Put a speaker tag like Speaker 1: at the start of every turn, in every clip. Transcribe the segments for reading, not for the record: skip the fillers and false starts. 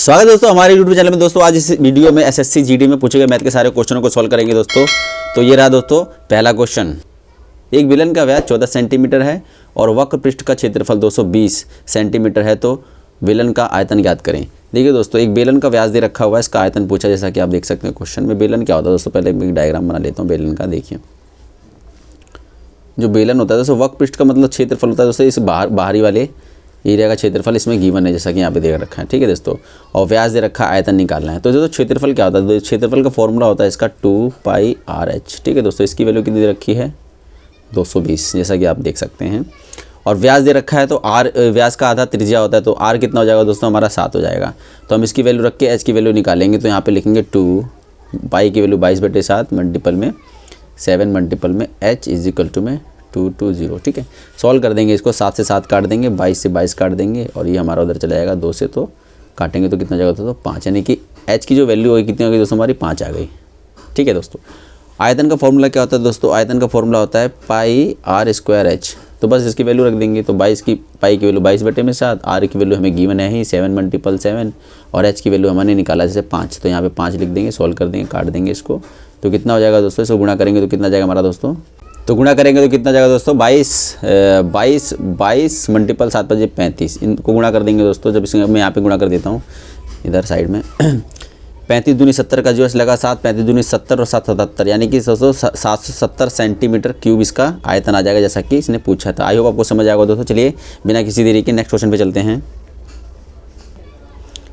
Speaker 1: स्वागत है दोस्तों हमारे YouTube चैनल में। दोस्तों आज इस वीडियो में एसएससी जीडी में पूछे गए मैथ के सारे क्वेश्चनों को सॉल्व करेंगे दोस्तों। तो ये रहा दोस्तों पहला क्वेश्चन। एक बेलन का व्यास 14 सेंटीमीटर है और वक्र पृष्ठ का क्षेत्रफल 220 सेंटीमीटर है, तो बेलन का आयतन ज्ञात करें। देखिए दोस्तों, एक बेलन का व्यास दे रखा हुआ है, इसका आयतन पूछा, जैसा कि आप देख सकते हैं क्वेश्चन में। बेलन क्या होता है दोस्तों, पहले मैं एक डायग्राम बना लेता हूँ बेलन का। देखिए जो बेलन होता है दोस्तों, वक्र पृष्ठ का मतलब क्षेत्रफल होता है दोस्तों, इस बाहरी वाले एरिया का क्षेत्रफल इसमें गिवन है, जैसा कि यहाँ पे दे रखा है। ठीक है दोस्तों, और व्यास दे रखा है, आयतन निकालना है। तो दोस्तों क्षेत्रफल क्या होता है, क्षेत्रफल का फॉर्मूला होता है इसका 2πr/h। ठीक है दोस्तों, इसकी वैल्यू कितनी दे रखी है 220, जैसा कि आप देख सकते हैं। और व्यास दे रखा है तो r, व्यास का आधा त्रिज्या होता है, तो r कितना हो जाएगा दोस्तों, हमारा 7 हो जाएगा। तो हम इसकी वैल्यू रख के h की वैल्यू निकालेंगे। तो यहाँ पे लिखेंगे 2 पाई की वैल्यू 22/7 मल्टीपल में 7 मल्टीपल में h इज इक्वल टू में 220। ठीक है, सॉल्व कर देंगे इसको। 7 से 7 काट देंगे, 22 से 22 काट देंगे, और ये हमारा उधर चला जाएगा 2 से, तो काटेंगे तो कितना जाएगा दोस्तों 5, यानी कि h की जो वैल्यू होगी कितनी होगी दोस्तों, हमारी 5 आ गई। ठीक है दोस्तों, आयतन का फॉर्मूला क्या होता है दोस्तों, आयतन का फॉर्मूला होता है πr²h। तो बस इसकी वैल्यू रख देंगे। तो 22 की पाई की वैल्यू 22/7, r की वैल्यू हमें गिवन है ही 7 मल्टीपल 7, और h की वैल्यू हमने निकाला जैसे 5। तो यहाँ पे 5 लिख देंगे, सॉल्व कर देंगे, काट देंगे इसको। तो कितना हो जाएगा दोस्तों, इसको गुणा करेंगे तो कितना जाएगा हमारा दोस्तों, तो गुणा करेंगे तो कितना जाएगा दोस्तों 22 मल्टीपल 7 बजे 35। इनको गुणा कर देंगे दोस्तों। जब इसमें मैं यहाँ पे गुणा कर देता हूँ इधर साइड में 35 दूनी 70 का जो लगा 7, 35 दूनी 70 और 7 77, यानी कि 770 सेंटीमीटर क्यूब इसका आयतन आ जाएगा, जैसा कि इसने पूछा था। आई होप आपको समझ आएगा दोस्तों। चलिए बिना किसी देरी के नेक्स्ट क्वेश्चन पे चलते हैं।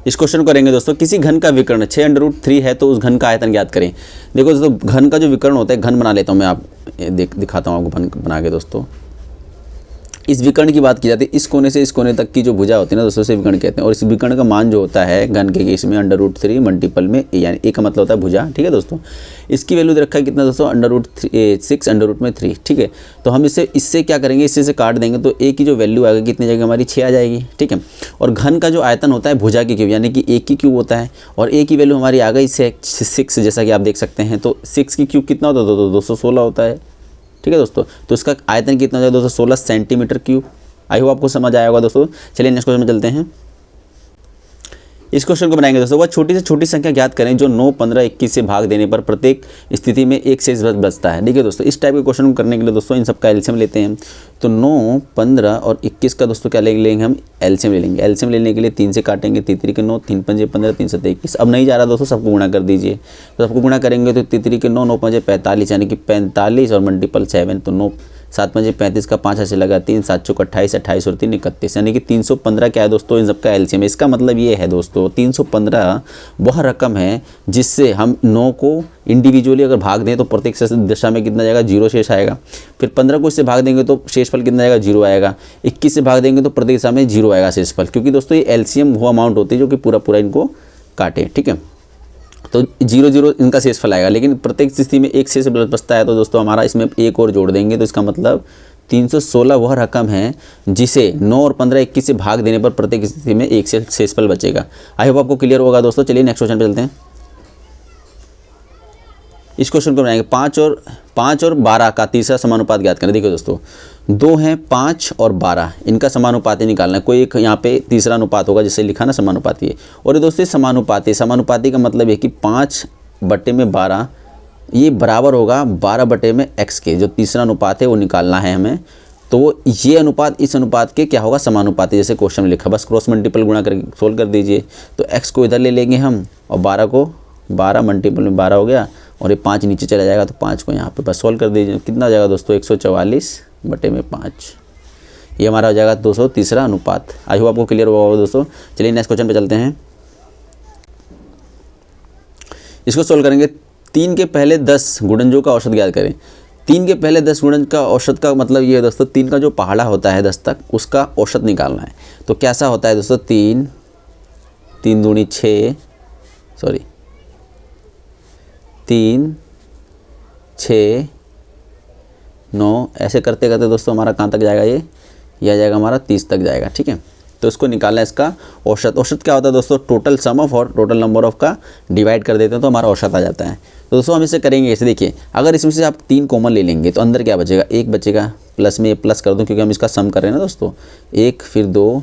Speaker 1: इस क्वेश्चन को करेंगे दोस्तों, किसी घन का विकर्ण 6√3 है तो उस घन का आयतन ज्ञात करें। देखो दोस्तों, घन का जो विकर्ण होता है, घन बना लेता हूँ मैं, आप दिखाता हूँ आपको घन बना के दोस्तों। इस विकर्ण की बात की जाती है, इस कोने से इस कोने तक की जो भुजा होती है ना दोस्तों, से विकर्ण कहते हैं। और इस विकर्ण का मान जो होता है घन के केस में √3 मल्टीपल में, यानी ए का मतलब होता है भुजा। ठीक है दोस्तों, इसकी वैल्यू दे रखा है कितना दोस्तों, √6 ठीक है। तो हम इससे क्या करेंगे, इससे से काट देंगे तो ए की जो वैल्यू आएगी कितनी जाएगी हमारी 6 आ जाएगी। ठीक है, और घन का जो आयतन होता है भुजा की क्यूब, यानी कि ए की क्यूब होता है, और ए की वैल्यू हमारी आ गई 6, जैसा कि आप देख सकते हैं। तो 6 की क्यूब कितना होता है तो 216 होता है। ठीक है दोस्तों, तो इसका आयतन कितना हो जाएगा 216 सेंटीमीटर क्यूब। आई होप आपको समझ आया होगा दोस्तों। चलिए नेक्स्ट क्वेश्चन में चलते हैं। इस क्वेश्चन को बनाएंगे दोस्तों, वह छोटी से छोटी संख्या ज्ञात करें जो 9, 15, 21 से भाग देने पर प्रत्येक स्थिति में एक शेष बचता है। देखिए दोस्तों, इस टाइप के क्वेश्चन को करने के लिए दोस्तों इन सबका एलसीएम लेते हैं। तो 9, 15 और 21 का दोस्तों क्या लेंगे हम, एलसीएम ले लेंगे। एलसीएम लेने के लिए 3 से काटेंगे, 3 के 9, 3 पंजे 15, 3 7 21। अब नहीं जा रहा दोस्तों, सबको गुणा कर दीजिए। तो सबको गुणा करेंगे तो 3 के 9, 9 पंजे 45, यानी कि 45 और मल्टीपल 7, तो 9 7 पंजे 35 का 5 ऐसे लगा 3, 7 चौक 28, 28 और 3 31, यानी कि 315 क्या है दोस्तों, इन सबका एलसीएम। इसका मतलब ये है दोस्तों, 315 वह रकम है जिससे हम 9 को इंडिविजुअली अगर भाग दें तो प्रत्येक दिशा में कितना जाएगा 0 शेष आएगा। फिर 15 को इससे भाग देंगे तो शेषफल कितना जाएगा 0 आएगा। 21 से भाग देंगे तो प्रत्येक दिशा में 0 आएगा शेषफल, क्योंकि दोस्तों ये एलसीएम वो अमाउंट होती है जो कि पूरा इनको काटे। ठीक है, तो 0 इनका शेषफल आएगा, लेकिन प्रत्येक स्थिति में एक शेष बचता है। तो दोस्तों हमारा इसमें एक और जोड़ देंगे, तो इसका मतलब 316 वह रकम है जिसे 9 और 15, 21 से भाग देने पर प्रत्येक स्थिति में एक शेषफल बचेगा। आई होप आपको क्लियर होगा दोस्तों। चलिए नेक्स्ट क्वेश्चन पे चलते हैं। इस क्वेश्चन को बनाएंगे 5 और 12 का तीसरा समानुपात ज्ञात करें। देखिए दोस्तों, 2 हैं 5 और 12, इनका समानुपाती निकालना है। कोई एक यहाँ पे तीसरा अनुपात होगा जिसे लिखा ना समानुपाती है। और ये दोस्तों समानुपाती का मतलब है कि 5/12 ये बराबर होगा 12/x के। जो तीसरा अनुपात है वो निकालना है हमें। तो ये अनुपात इस अनुपात के क्या होगा, समानुपाती, जैसे क्वेश्चन में लिखा। बस क्रॉस मल्टीपल गुणा करके सोल्व कर दीजिए। तो x को इधर ले लेंगे हम, और 12 को 12 मल्टीपल में 12 हो गया, और ये 5 नीचे चला जाएगा, तो 5 को यहाँ पे बस सॉल्व कर दीजिए। कितना हो जाएगा दोस्तों 144/5। ये हमारा हो जाएगा 203 अनुपात। आई होप आपको क्लियर होगा दोस्तों। चलिए नेक्स्ट क्वेश्चन पे चलते हैं। इसको सॉल्व करेंगे। 3 के पहले 10 गुणनजों का औसत ज्ञात करें। 3 के पहले 10 गुणन का औसत का मतलब ये है दोस्तों, 3 का जो पहाड़ा होता है 10 तक, उसका औसत निकालना है। तो कैसा होता है दोस्तों, 3 दूनी 6, 6, 9, ऐसे करते करते दोस्तों हमारा कहाँ तक जाएगा, ये आ जाएगा हमारा 30 तक जाएगा। ठीक है, तो इसको निकालना है इसका औसत। औसत क्या होता है दोस्तों, टोटल सम ऑफ और टोटल नंबर ऑफ का डिवाइड कर देते हैं तो हमारा औसत आ जाता है। तो दोस्तों हम इसे करेंगे ऐसे। देखिए, अगर इसमें से आप 3 कॉमन ले लेंगे तो अंदर क्या बचेगा, 1 बचेगा। प्लस में ये प्लस कर दूँ क्योंकि हम इसका सम कर रहे हैं ना दोस्तों। 1 फिर 2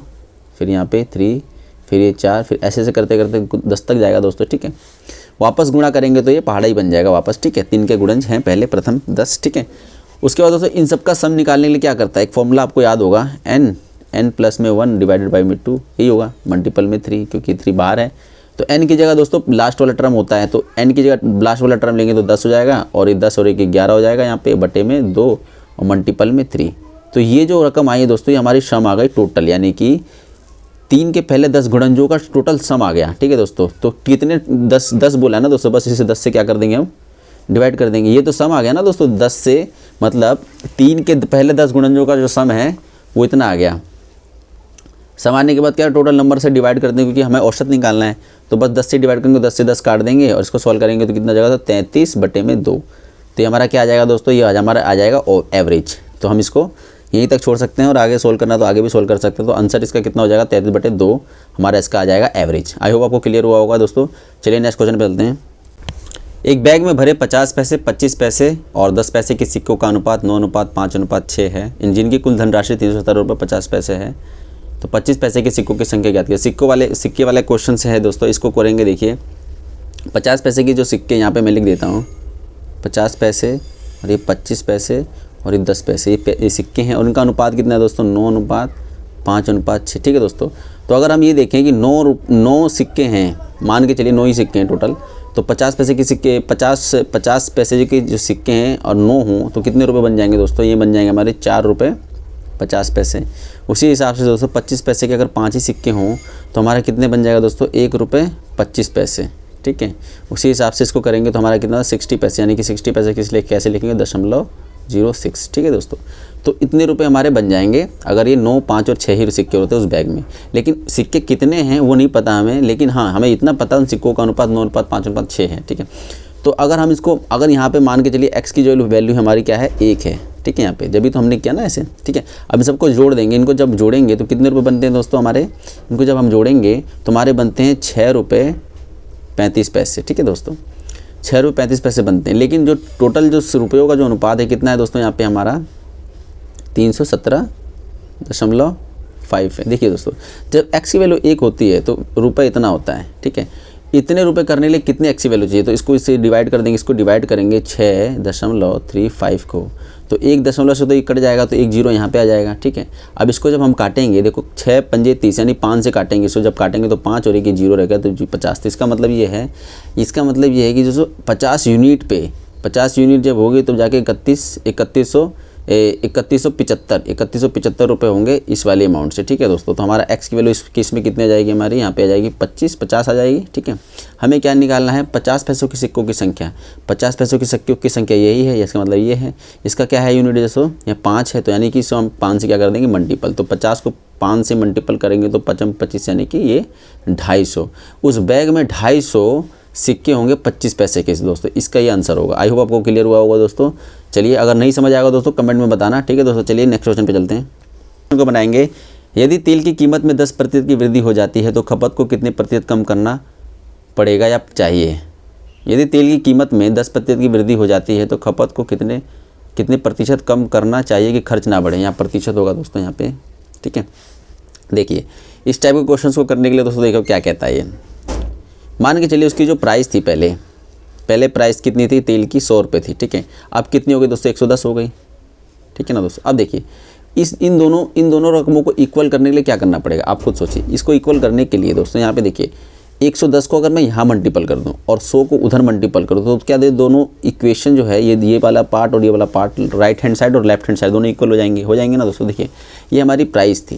Speaker 1: फिर यहाँ पे 3 फिर ये 4, फिर ऐसे ऐसे करते करते 10 तक जाएगा दोस्तों, ठीक है। वापस गुणा करेंगे तो ये पहाड़ा ही बन जाएगा वापस, ठीक है। 3 के गुणज हैं पहले, प्रथम 10, ठीक है। उसके बाद दोस्तों इन सब का सम निकालने के लिए क्या करता है, एक फॉर्मूला आपको याद होगा, n प्लस में 1 डिवाइडेड बाई में 2, यही होगा, मल्टीपल में 3, क्योंकि 3 बाहर है। तो n की जगह दोस्तों लास्ट वाला टर्म होता है, तो n की जगह लास्ट वाला टर्म लेंगे तो 10 हो जाएगा, और ये 10 और 1 11 हो जाएगा यहाँ पे, बटे में 2 और मल्टीपल में 3। तो ये जो रकम आई है दोस्तों, ये हमारी सम आ गई टोटल, यानी कि 3 के पहले 10 गुणनजों का टोटल सम आ गया, ठीक है दोस्तों। तो कितने 10 बोला है ना दोस्तों, बस इसे 10 से क्या कर देंगे हम, डिवाइड कर देंगे। ये तो सम आ गया ना दोस्तों 10 से, मतलब 3 के पहले 10 गुणनजों का जो सम है वो इतना आ गया। सम आने के बाद क्या टोटल नंबर से डिवाइड कर देंगे, क्योंकि हमें औसत निकालना है। तो बस 10 से डिवाइड करेंगे, 10 से 10 काट देंगे और इसको सॉल्व करेंगे तो कितना जाएगा, तो 33 बटे में 2। तो ये हमारा क्या आ जाएगा दोस्तों, ये हमारा आ जाएगा एवरेज। तो हम इसको यहीं तक छोड़ सकते हैं और आगे सोल्व करना तो आगे भी सोल्व कर सकते हैं। तो आंसर इसका कितना हो जाएगा, 33 बटे 2 हमारा इसका आ जाएगा एवरेज। आई होप आपको क्लियर हुआ होगा दोस्तों। चलिए नेक्स्ट क्वेश्चन पे चलते हैं। एक बैग में भरे 50 पैसे, 25 पैसे और 10 पैसे के सिक्कों का अनुपात 9:5:6 है। इन जिनकी कुल धनराशि 370 रुपये 50 पैसे है। तो 25 पैसे के सिक्कों की संख्या ज्ञात कीजिए। सिक्के वाले क्वेश्चन से है दोस्तों, इसको करेंगे। देखिए 50 पैसे की जो सिक्के यहाँ पे मैं लिख देता हूँ, 50 पैसे और ये 25 पैसे और ये 10 पैसे, ये सिक्के हैं और उनका अनुपात कितना है दोस्तों, 9:5:6, ठीक है दोस्तों। तो अगर हम ये देखें कि 9 सिक्के हैं, मान के चलिए 9 ही सिक्के हैं टोटल, तो 50 पैसे के सिक्के 50 पैसे के जो सिक्के हैं और 9 हों तो कितने रुपए बन जाएंगे दोस्तों, ये बन जाएंगे हमारे 4 रुपये 50 पैसे। उसी हिसाब से दोस्तों 25 पैसे के अगर 5 ही सिक्के हों तो हमारा कितने बन जाएगा दोस्तों, 1 रुपये 25 पैसे, ठीक है। उसी हिसाब से इसको करेंगे तो हमारा कितना 60 पैसे, यानी कि 60 पैसे किस लिए कैसे लिखेंगे, 0.06, ठीक है दोस्तों। तो इतने रुपए हमारे बन जाएंगे अगर ये 9, 5 और 6 ही सिक्के होते हैं उस बैग में। लेकिन सिक्के कितने हैं वो नहीं पता हमें, लेकिन हाँ हमें इतना पता उन सिक्कों का अनुपात 9:5:6 है, ठीक है। तो अगर हम इसको अगर यहाँ पे मान के चलिए x की जो वैल्यू हमारी क्या है, 1 है, ठीक है। यहाँ पे जब भी तो हमने किया ना ऐसे, ठीक है। अब सबको जोड़ देंगे, इनको जब जोड़ेंगे तो कितने रुपए बनते हैं दोस्तों हमारे, इनको जब हम जोड़ेंगे तो हमारे बनते हैं 6 रुपये 35 पैसे, ठीक है दोस्तों। 6 रुपये 35 पैसे बनते हैं। लेकिन जो टोटल जो रुपयों का जो अनुपात है कितना है दोस्तों, यहाँ पे हमारा 317.5 है। देखिए दोस्तों जब x की वैल्यू 1 होती है तो रुपये इतना होता है, ठीक है। इतने रुपए करने के लिए कितने x की वैल्यू चाहिए, तो इसको इससे डिवाइड कर देंगे, इसको डिवाइड करेंगे 6.35 को, तो 1 दशमलव से तो 1 कट जाएगा, तो 1 0 यहाँ पे आ जाएगा, ठीक है। अब इसको जब हम काटेंगे, देखो 6 पंजे 30 यानी 5 से काटेंगे, इसको जब काटेंगे तो 5 और 1 0 रहेगा तो 50। तो इसका मतलब ये है कि जो 50 यूनिट पे 50 यूनिट जब होगी तो जाके 3175 रुपये होंगे इस वाले अमाउंट से, ठीक है दोस्तों। तो हमारा x की वैल्यू इस में कितने आ जाएगी, हमारी यहाँ पे आ जाएगी 50 आ जाएगी, ठीक है। हमें क्या निकालना है, 50 पैसों के सिक्कों की संख्या। 50 पैसों के सिक्कों की संख्या यही है, इसका मतलब ये है। इसका क्या है यूनिट, जैसो यहाँ 5 है, तो यानी कि इसको हम 5 से क्या कर देंगे मल्टीपल। तो 50 को 5 से मल्टीपल करेंगे तो 25 यानी कि ये 250। उस बैग में 250 सिक्के होंगे 25 पैसे के दोस्तों, इसका ये आंसर होगा। आई होप आपको क्लियर हुआ होगा दोस्तों। चलिए अगर नहीं समझ आएगा दोस्तों कमेंट में बताना, ठीक है दोस्तों। चलिए नेक्स्ट क्वेश्चन पे चलते हैं। क्वेश्चन को बनाएंगे, यदि तेल की कीमत में 10% की वृद्धि हो जाती है तो खपत को कितने प्रतिशत कम करना पड़ेगा या चाहिए। यदि तेल की कीमत में 10% की वृद्धि हो जाती है तो खपत को कितने प्रतिशत कम करना चाहिए कि खर्च ना बढ़े। यहाँ प्रतिशत होगा दोस्तों यहाँ पे, ठीक है। देखिए इस टाइप के क्वेश्चन को करने के लिए दोस्तों देखो क्या कहता है ये। मान के चलिए उसकी जो प्राइस थी पहले प्राइस कितनी थी तेल की, 100 रुपये थी, ठीक है। अब कितनी हो गई दोस्तों, 110 हो गई, ठीक है ना दोस्तों। अब देखिए इन दोनों रकमों को इक्वल करने के लिए क्या करना पड़ेगा, आप खुद सोचिए। इसको इक्वल करने के लिए दोस्तों यहाँ पे देखिए 110 को अगर मैं यहाँ मल्टीपल कर दूँ और 100 को उधर मल्टीपल करूँ तो क्या दे, दोनों इक्वेशन जो है ये वाला पार्ट और ये वाला पार्ट, राइट हैंड साइड और लेफ्ट हैंड साइड दोनों इक्वल हो जाएंगे ना दोस्तों। देखिए ये हमारी प्राइस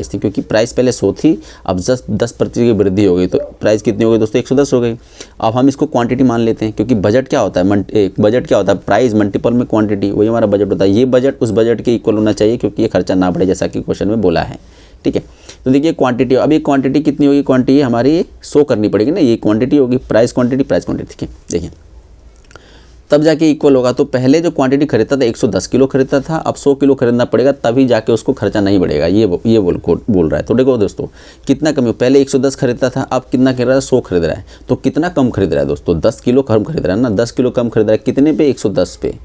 Speaker 1: थी, क्योंकि प्राइस पहले 100 थी, अब 10% की वृद्धि हो गई तो प्राइस कितनी हो गई दोस्तों, 110 हो गई। अब हम इसको क्वांटिटी मान लेते हैं, क्योंकि बजट क्या होता है, प्राइस मल्टीपल में क्वांटिटी, वही हमारा बजट होता है। ये बजट उस बजट के इक्वल होना चाहिए क्योंकि ये खर्चा ना बढ़े, जैसा कि क्वेश्चन में बोला है, ठीक है। तो देखिए क्वांटिटी, अब ये क्वांटिटी कितनी होगी, क्वांटिटी हमारी 100 करनी पड़ेगी ना, ये क्वांटिटी होगी, प्राइस क्वांटिटी, ठीक है। देखिए तब जाके इक्वल होगा। तो पहले जो क्वांटिटी खरीदता था 110 किलो खरीदता था, अब 100 किलो खरीदना पड़ेगा, तभी जाके उसको खर्चा नहीं बढ़ेगा, ये बोल रहा है। तो देखो दोस्तों कितना कम, पहले 110 खरीदता था, अब कितना खरीद रहा है, 100 खरीद रहा है, तो कितना कम खरीद रहा है दोस्तों, 10 किलो कम खरीद रहा है ना, 10 किलो कम खरीद रहा है, कितने पे, 110 पे,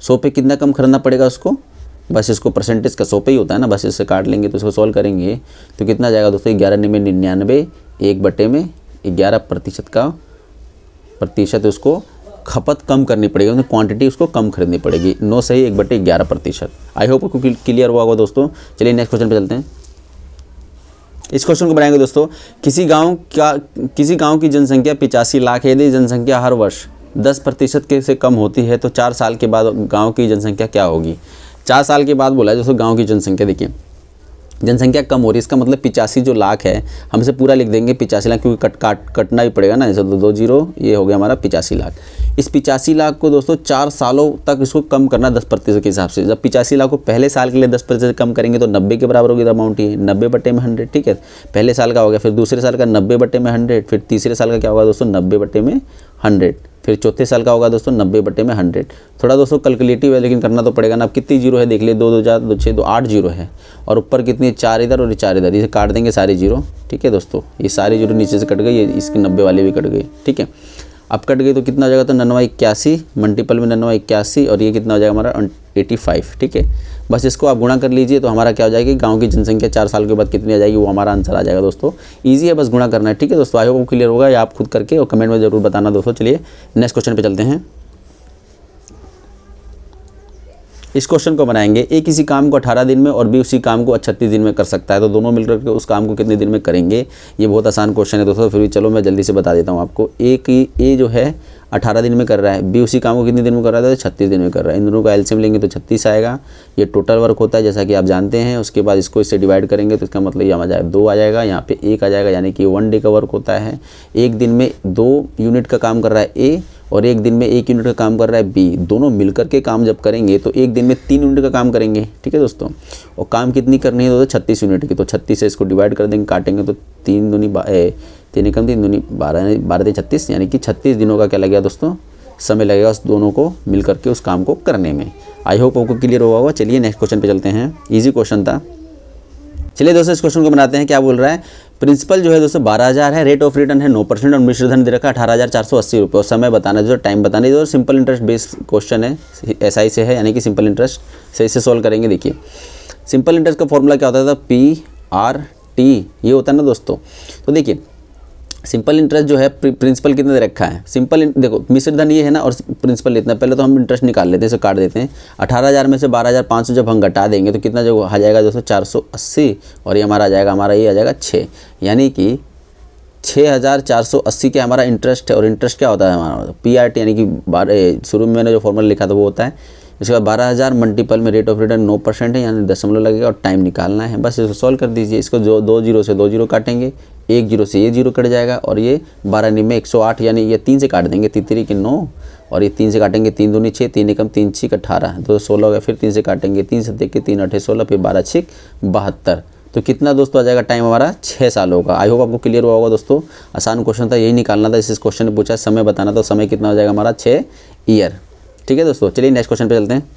Speaker 1: 100 पे कितना कम खरीदना पड़ेगा उसको, बस इसको परसेंटेज का 100 पे ही होता है ना, बस इससे काट लेंगे तो इसको सॉल्व करेंगे तो कितना जाएगा दोस्तों 11/99 1/11% का प्रतिशत उसको खपत कम करनी पड़ेगी, मतलब क्वांटिटी उसको कम खरीदनी पड़ेगी। 9 सही 1/11%। आई होप आपको क्लियर हुआ होगा दोस्तों। चलिए नेक्स्ट क्वेश्चन पे चलते हैं। इस क्वेश्चन को बनाएंगे दोस्तों। किसी गांव की जनसंख्या 85 लाख है। यदि जनसंख्या हर वर्ष 10% से कम होती है तो 4 साल के बाद गांव की जनसंख्या क्या होगी। 4 साल के बाद बोला है दोस्तों गांव की जनसंख्या। देखिए जनसंख्या कम हो रही है, इसका मतलब 85 जो लाख है, हम इसे पूरा लिख देंगे 85 लाख, क्योंकि कटना ही पड़ेगा ना, जैसे 2 जीरो, ये हो गया हमारा 85 लाख। इस 85 लाख को दोस्तों 4 सालों तक इसको कम करना 10% के हिसाब से। जब 85 लाख को पहले साल के लिए 10% कम करेंगे तो 90 के बराबर होगी अमाउंट, ही 90/100। ठीक है, पहले साल का हो गया, फिर दूसरे साल का 90/100, फिर तीसरे साल का क्या होगा दोस्तों 90/100, फिर चौथे साल का होगा दोस्तों 90/100। थोड़ा दोस्तों कैलकुलेटिव है लेकिन करना तो पड़ेगा ना। अब कितनी जीरो है देख लिए, 2 2 4 2 6 2 8 जीरो है, और ऊपर कितनी 4 इधर और 4 इधर, इसे काट देंगे सारे जीरो। ठीक है दोस्तों, ये सारे जीरो नीचे से कट गए, ये इसके 90 वाले भी कट गए। ठीक है, अब कट गई तो कितना हो जाएगा, तो 99/81 मल्टीपल में 99/81, और ये कितना हो जाएगा हमारा 85। ठीक है, बस इसको आप गुणा कर लीजिए तो हमारा क्या हो जाएगी, गांव की जनसंख्या 4 साल के बाद कितनी आ जाएगी, वो हमारा आंसर आ जाएगा दोस्तों। ईजी है, बस गुणा करना है। ठीक है दोस्तों, आई होप क्लियर होगा, या आप खुद करके और कमेंट में जरूर बताना दोस्तों। चलिए नेक्स्ट क्वेश्चन पे चलते हैं। इस क्वेश्चन को बनाएंगे। ए किसी काम को 18 दिन में और बी उसी काम को 36 दिन में कर सकता है, तो दोनों मिलकर के उस काम को कितने दिन में करेंगे। ये बहुत आसान क्वेश्चन है दोस्तों, फिर भी चलो मैं जल्दी से बता देता हूँ आपको। ए जो है 18 दिन में कर रहा है, बी उसी काम को कितने दिन में कर रहा है, तो 36 दिन में कर रहा है। इन दोनों का एलसीएम लेंगे तो 36 आएगा। ये टोटल वर्क होता है जैसा कि आप जानते हैं। उसके बाद इसको इससे डिवाइड करेंगे तो इसका मतलब ये आ जाएगा 2 आ जाएगा, यहाँ पे 1 आ जाएगा, यानी कि 1 डे का वर्क होता है। एक दिन में 2 यूनिट का काम कर रहा है ए, और एक दिन में 1 यूनिट का काम कर रहा है बी। दोनों मिलकर के काम जब करेंगे तो एक दिन में 3 यूनिट का काम करेंगे। ठीक है दोस्तों, और काम कितनी करनी है दोस्तों 36 यूनिट की, तो 36 से इसको डिवाइड कर देंगे, काटेंगे तो 3 दूनी 12 12 36, यानी कि 36 दिनों का क्या लगेगा दोस्तों समय लगेगा उस दोनों को मिलकर के उस काम को करने में। आई होप आपको क्लियर होगा। चलिए नेक्स्ट क्वेश्चन पे चलते हैं। इजी क्वेश्चन था। चलिए दोस्तों इस क्वेश्चन को बनाते हैं। क्या बोल रहा है, प्रिंसिपल जो है दोस्तों 12,000 है, रेट ऑफ रिटर्न है 9% और मिश्र धन दे रखा 18,480 रुपये, और समय बताना है, टाइम बताना है। सिंपल इंटरेस्ट बेस्ड क्वेश्चन है, SI से है, यानी कि सिंपल इंटरेस्ट से इसे सॉल्व करेंगे। देखिए सिंपल इंटरेस्ट का फॉर्मूला क्या होता था, PRT, ये होता है ना दोस्तों। तो देखिए सिंपल इंटरेस्ट जो है प्रिंसिपल कितना दे रखा है, सिंपल देखो मिश्र धन ये है ना, और प्रिंसिपल इतना। पहले तो हम इंटरेस्ट निकाल लेते हैं, इसे काट देते हैं। 18,000 में से 12,500 जब हम घटा देंगे तो कितना जो आ जाएगा दोस्तों 480, और ये हमारा आ जाएगा, हमारा ये आ जाएगा 6, यानी कि 6,480 के हमारा इंटरेस्ट है। और इंटरेस्ट क्या होता है हमारा PRT, यानी कि शुरू में मैंने जो फॉर्मूला लिखा था वो होता है। इसके बाद 12,000 मल्टीपल में रेट ऑफ रिटर्न 9% है, यानी दशमलव लगेगा, और टाइम निकालना है। बस इसको सॉल्व कर दीजिए। इसको जो 2 जीरो से 2 जीरो काटेंगे, 1 जीरो से ये जीरो कट जाएगा, और ये 12 में 108, यानी ये 3 से काट देंगे, 3 के 9, और ये 3 से काटेंगे 3 दूनी 6, 3 एकम 3 6 18, तो 16 हो गया। फिर 3 से काटेंगे 3 से देख के 3 8 16, फिर 12 6 72। तो कितना दोस्तों आ जाएगा टाइम हमारा 6 साल होगा। आई होप आपको क्लियर हुआ होगा दोस्तों। आसान क्वेश्चन था, यही निकालना था। इस क्वेश्चन ने पूछा समय बताना, तो समय कितना हो जाएगा हमारा 6 ईयर। ठीक है दोस्तों, चलिए नेक्स्ट क्वेश्चन पे चलते हैं।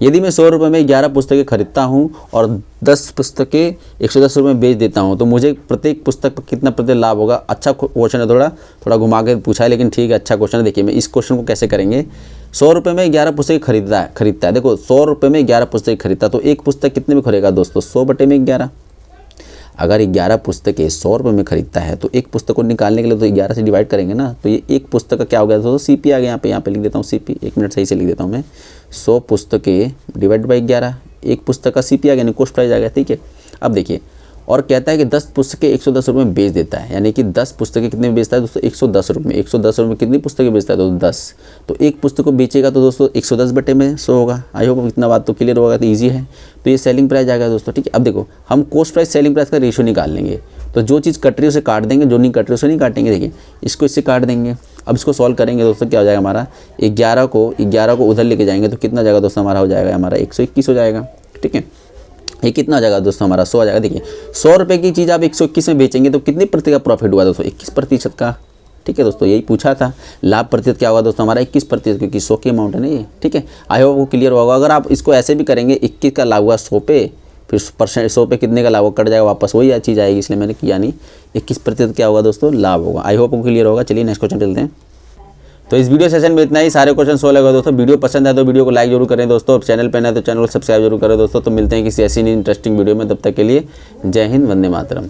Speaker 1: यदि मैं 100 रुपये में 11 पुस्तकें खरीदता हूँ और 10 पुस्तकें 110 रुपये में बेच देता हूँ, तो मुझे प्रत्येक पुस्तक पर कितना प्रतिशत लाभ होगा। अच्छा क्वेश्चन है, थोड़ा घुमा के पूछा है, लेकिन ठीक है, अच्छा क्वेश्चन है। देखिए मैं इस क्वेश्चन को कैसे करेंगे। 100 रुपये में 11 पुस्तकें खरीदता है। देखो 100 रुपये में 11 पुस्तकें खरीदता, तो एक पुस्तक कितने में खरीदेगा दोस्तों 100/11। अगर 11 पुस्तकें 100 रुपये में खरीदता है तो एक पुस्तक को निकालने के लिए तो 11 से डिवाइड करेंगे ना, तो ये एक पुस्तक का क्या हो गया दोस्तों CP आ गया। यहाँ पे लिख देता हूँ CP, 1 मिनट सही से लिख देता हूँ मैं। 100 पुस्तकें डिवाइड बाई 11, एक पुस्तक का CP आ गया, यानी कॉस्ट प्राइस आ गया। ठीक है, अब देखिए, और कहता है कि 10 पुस्तकें 110 रुपये में बेच देता है, यानी कि 10 पुस्तकें कितने में बेचता है दोस्तों 110 रुपये में। 110 रुपये में कितनी पुस्तकें बेचता है दोस्तों 10, तो एक पुस्तक को बेचेगा तो दोस्तों 110/100 होगा। आई होप इतना बात तो क्लियर होगा, तो ईजी है। तो ये सेलिंग प्राइस आएगा दोस्तों। ठीक है, अब देखो हम कॉस्ट प्राइस सेलिंग प्राइस का रेशियो निकाल लेंगे, तो जो चीज़ कट रही है उसे काट देंगे, जो नहीं कट रही उसे नहीं काटेंगे। देखिए इसको इससे काट देंगे। अब इसको सॉल्व करेंगे दोस्तों, क्या हो जाएगा हमारा 11 को उधर लेके जाएंगे तो कितना जाएगा दोस्तों हमारा हो जाएगा हमारा 121 हो जाएगा। ठीक है, ये कितना हो जाएगा दोस्तों हमारा 100 आ जाएगा। देखिए 100 रुपये की चीज़ आप 121 में बेचेंगे तो कितने प्रतिशत का प्रॉफिट हुआ दोस्तों 21% का। ठीक है दोस्तों, यही पूछा था। लाभ प्रतिशत क्या होगा दोस्तों हमारा 21%, क्योंकि 100 की अमाउंट है ना ये। ठीक है, आई होप आपको क्लियर होगा। अगर आप इसको ऐसे भी करेंगे 21 का लाभ हुआ 100 पे, फिर 100 पे कितने का लाभ होगा कट जाएगा, वापस वही चीज़ आएगी, इसलिए मैंने किया नहीं। 21% क्या होगा दोस्तों लाभ होगा। आई होप आपको क्लियर होगा। चलिए नेक्स्ट क्वेश्चन चलते हैं। तो इस वीडियो सेशन में इतना ही, सारे क्वेश्चन सोल्व होगा दोस्तों। वीडियो पसंद है तो वीडियो को लाइक जरूर करें दोस्तों, चैनल पर ना तो चैनल को सब्सक्राइब जरूर करें दोस्तों। तो मिलते हैं किसी ऐसी इंटरेस्टिंग वीडियो में, तब तक के लिए जय हिंद, वंदे मातरम।